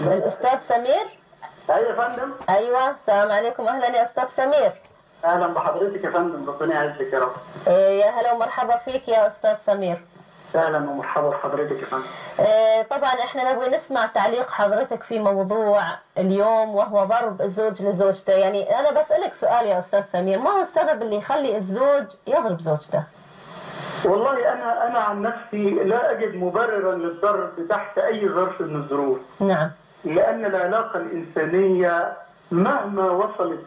الأستاذ سمير؟ ايوه يا فندم. أيوة، السلام عليكم، أهلا يا أستاذ سمير. اهلا بحضرتك يا فندم، ربنا يعزك يا رب. يا هلا ومرحبا فيك يا أستاذ سمير. اهلا ومرحبا بحضرتك يا فندم. طبعا احنا نبغي نسمع تعليق حضرتك في موضوع اليوم، وهو ضرب الزوج لزوجته. يعني أنا بسألك سؤال يا أستاذ سمير، ما هو السبب اللي يخلي الزوج يضرب زوجته؟ والله انا عن نفسي لا اجد مبررا للضرب تحت اي ظرف من الظروف. نعم. لان العلاقه الانسانيه مهما وصلت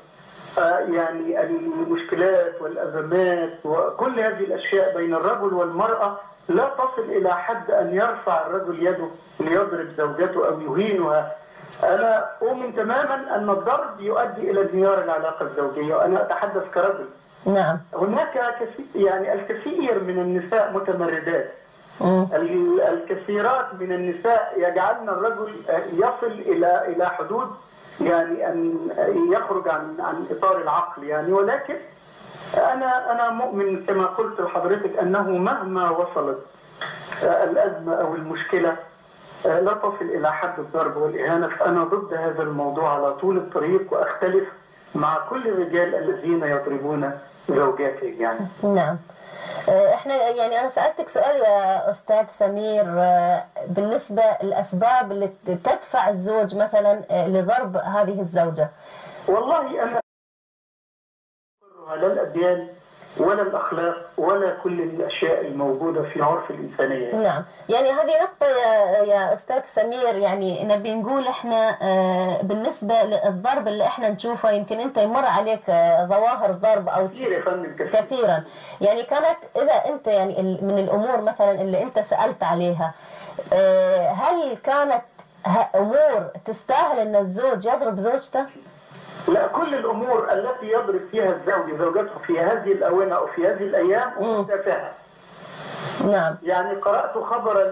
يعني المشكلات والازمات وكل هذه الاشياء بين الرجل والمراه لا تصل الى حد ان يرفع الرجل يده ليضرب زوجته او يهينها. انا اؤمن تماما ان الضرب يؤدي الى انهيار العلاقه الزوجيه، وانا اتحدث كرجل. نعم. هناك يعني الكثير من النساء متمردات. الكثيرات من النساء يجعلن الرجل يصل الى حدود يعني ان يخرج عن اطار العقل يعني. ولكن انا مؤمن كما قلت لحضرتك انه مهما وصلت الازمه او المشكله لا تصل الى حد الضرب والاهانه. فانا ضد هذا الموضوع على طول الطريق، واختلف مع كل الرجال الذين يضربون زوجاتهم يعني. نعم. احنا يعني انا سألتك سؤال يا استاذ سمير بالنسبة للاسباب اللي تدفع الزوج مثلا لضرب هذه الزوجة. والله انا لا الاديان ولا الاخلاق ولا كل الاشياء الموجوده في عرف الانسانيه. نعم، يعني هذه نقطة يا استاذ سمير، يعني نبي نقول احنا بالنسبة للضرب اللي احنا نشوفه، يمكن انت يمر عليك ظواهر ضرب او كثيرا. يعني كانت اذا انت يعني من الامور مثلا اللي انت سألت عليها، هل كانت امور تستاهل ان الزوج يضرب زوجته؟ لا، كل الامور التي يضرب فيها الزوج زوجته في هذه الاونه او في هذه الايام تافهه. نعم. يعني قرات خبرا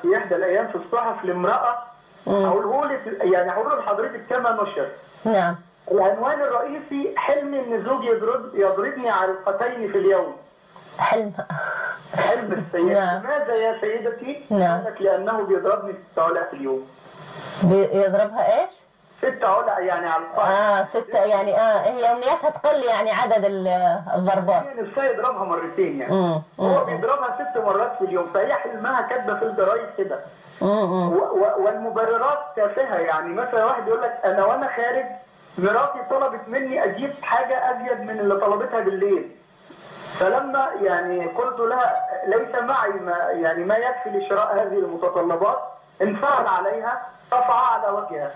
في احدى الايام في الصحف لامراه، هقوله لك يعني هقول لحضرتك كما نشر. نعم. العنوان الرئيسي: حلم ان زوجي يضربني علقتين في اليوم. حلم السيدة. نعم. لماذا يا سيدتي؟ نعم. قالت لانه بيضربني 6 علق في اليوم. بيضربها ايش؟ 6 علق يعني على القاع. 6 يعني هي امنيتها تقل يعني عدد الضربات. هي نفسها يضربها مرتين يعني. هو بيضربها 6 مرات في اليوم، فهي حلمها كاتبه في الجرايد كده. والمبررات تافهه. يعني مثلا واحد يقول لك انا وانا خارج مراتي طلبت مني اجيب حاجه ازيد من اللي طلبتها بالليل، فلما يعني قلت لها ليس معي ما يكفي لشراء هذه المتطلبات، انفعل عليها صفعة على وجهها.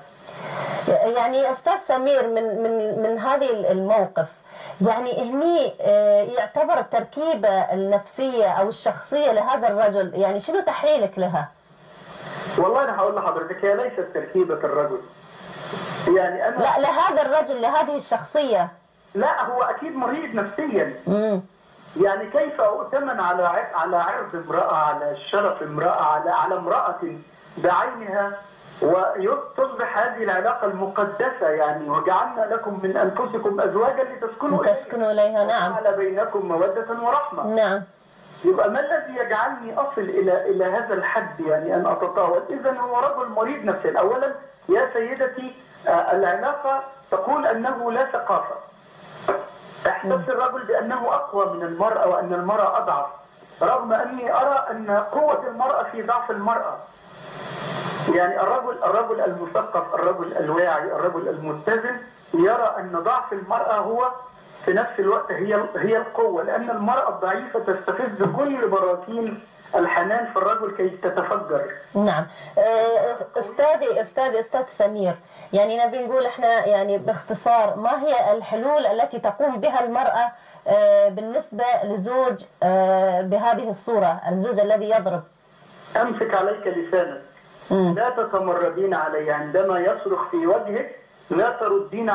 يعني استاذ سمير من هذه الموقف، يعني هني يعتبر التركيبة النفسية او الشخصية لهذا الرجل، يعني شنو تحليلك لها؟ والله انا هقول لحضرتك هي ليست تركيبة الرجل. يعني انا لا، لهذا الرجل، لهذه الشخصية. لا، هو اكيد مريض نفسيا. يعني كيف أؤتمن على عرض امرأة، على شرف امرأة، على امرأة بعينها، وتصبح هذه العلاقة المقدسة يعني وجعلنا لكم من أنفسكم أزواجا لتسكنوا إليها. نعم. وجعل بينكم مودة ورحمة. نعم. يبقى ما الذي يجعلني أصل إلى هذا الحد يعني أن أتطاول؟ إذا هو رجل مريض نفسيا. أولا يا سيدتي العلاقة تقول أنه لا ثقافة. احساس الرجل بأنه أقوى من المرأة وأن المرأة أضعف، رغم أني أرى أن قوة المرأة في ضعف المرأة. يعني الرجل المثقف، الرجل الواعي، الرجل المتزن يرى أن ضعف المرأة هو في نفس الوقت هي القوة، لأن المرأة الضعيفة تستفز كل براكين الحنان في الرجل كي تتفجر. نعم. استاذ سمير، يعني نبي نقول احنا يعني باختصار، ما هي الحلول التي تقوم بها المرأة بالنسبة لزوج بهذه الصورة، الزوج الذي يضرب؟ امسك عليك لسانك. لا تتمردين عليه عندما يصرخ في وجهك، لا تردين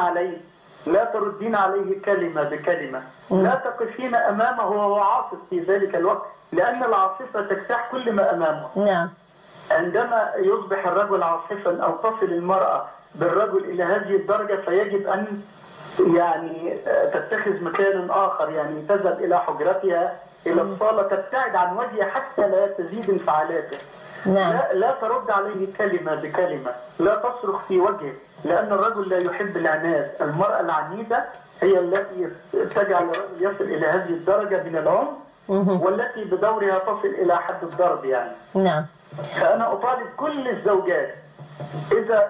عليه كلمة بكلمة. لا تقفين أمامه وهو عاصف في ذلك الوقت، لأن العاصفة تجتاح كل ما أمامه. نعم. عندما يصبح الرجل عاصفا أو تصل المرأة بالرجل إلى هذه الدرجة، فيجب أن يعني تتخذ مكان آخر، يعني تذهب إلى حجرتها، إلى الصالة، تبتعد عن وجهه حتى لا تزيد انفعالاته. نعم. لا ترد عليه كلمة بكلمة، لا تصرخ في وجهه، لأن الرجل لا يحب العناد. المرأة العنيدة هي التي تجعل الرجل يصل إلى هذه الدرجة من العنف، والتي بدورها تصل إلى حد الضرب يعني. نعم. فأنا أطالب كل الزوجات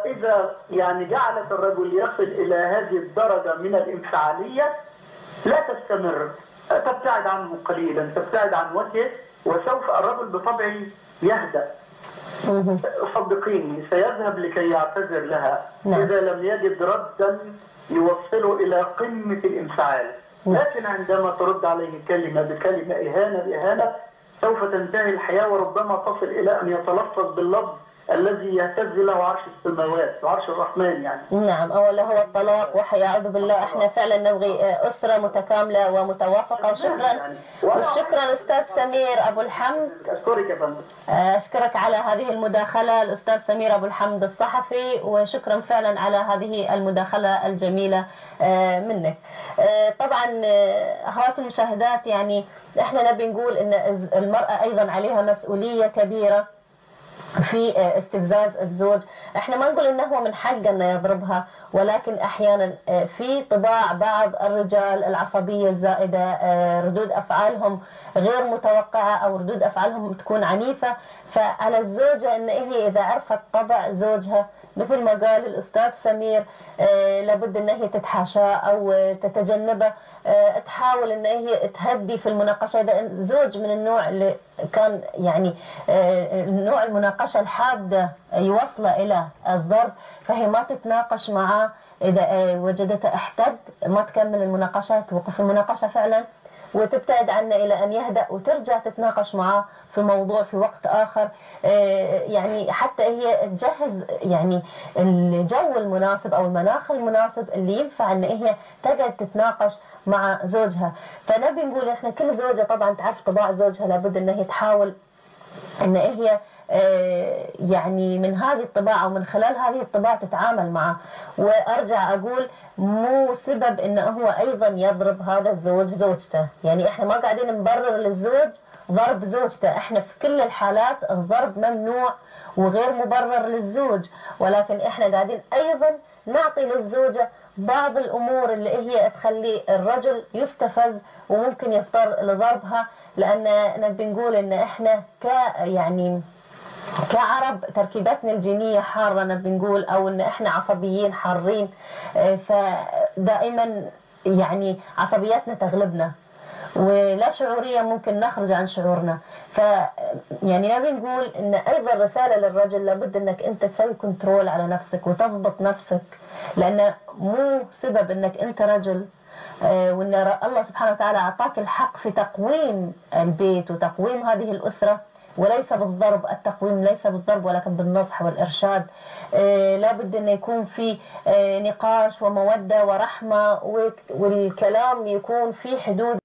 إذا يعني جعلت الرجل يصل إلى هذه الدرجة من الانفعالية لا تستمر، تبتعد عنه قليلا، تبتعد عن وجهه، وسوف الرجل بطبعه يهدأ. صدقيني سيذهب لكي يعتذر لها. نعم. إذا لم يجد ردا يوصله إلى قمة الانفعال. لكن عندما ترد عليه كلمة بكلمة، إهانة بإهانة، سوف تنتهي الحياة، وربما تصل إلى أن يتلفظ باللفظ الذي يهتز له عرش السماوات وعرش الرحمن يعني. نعم، أولا هو الطلاق، وحيعوذ بالله. احنا فعلا نبغي أسرة متكاملة ومتوافقة. وشكرا أستاذ سمير أبو الحمد. أشكرك يا فندم. أشكرك على هذه المداخلة الأستاذ سمير أبو الحمد الصحفي، وشكرا فعلا على هذه المداخلة الجميلة منك. طبعا أخوات المشاهدات، يعني احنا نبي نقول إن المرأة أيضا عليها مسؤولية كبيرة في استفزاز الزوج. احنا ما نقول انه هو من حقه انه يضربها، ولكن احيانا في طباع بعض الرجال العصبيه الزائده، ردود افعالهم غير متوقعه او ردود افعالهم تكون عنيفه. فعلى الزوجه ان هي اذا عرفت طبع زوجها مثل ما قال الاستاذ سمير، لابد ان هي تتحاشاه او تتجنبه، تحاول ان هي تهدي في المناقشه. اذا زوج من النوع اللي كان يعني نوع المناقشه الحاده يوصله الى الضرب، فهي ما تتناقش معه. اذا وجدته احتد ما تكمل المناقشه، توقف المناقشه فعلا وتبتعد عنه الى ان يهدأ، وترجع تتناقش معه في موضوع في وقت اخر، يعني حتى هي تجهز يعني الجو المناسب او المناخ المناسب اللي ينفع ان هي تقعد تتناقش مع زوجها. فنبي نقول احنا كل زوجه طبعا تعرف طباع زوجها، لابد ان هي تحاول ان هي يعني من هذه الطباع او من خلال هذه الطباع تتعامل معه. وارجع اقول مو سبب انه هو ايضا يضرب هذا الزوج زوجته، يعني احنا ما قاعدين نبرر للزوج ضرب زوجته، احنا في كل الحالات الضرب ممنوع وغير مبرر للزوج، ولكن احنا قاعدين ايضا نعطي للزوجة بعض الامور اللي هي تخلي الرجل يستفز وممكن يضطر لضربها. لان نبي نقول ان احنا يعني كعرب تركيبتنا الجينية حارة، نبي نقول، او ان احنا عصبيين حارين، فدائما يعني عصبياتنا تغلبنا ولا شعوريا ممكن نخرج عن شعورنا. يعني نبي نقول ان ايضا رسالة للرجل، لابد انك انت تسوي كنترول على نفسك وتضبط نفسك، لان مو سبب انك انت رجل وان الله سبحانه وتعالى اعطاك الحق في تقويم البيت وتقويم هذه الاسرة، وليس بالضرب. التقويم ليس بالضرب ولكن بالنصح والإرشاد. لابد أن يكون في نقاش ومودة ورحمة، والكلام يكون في حدود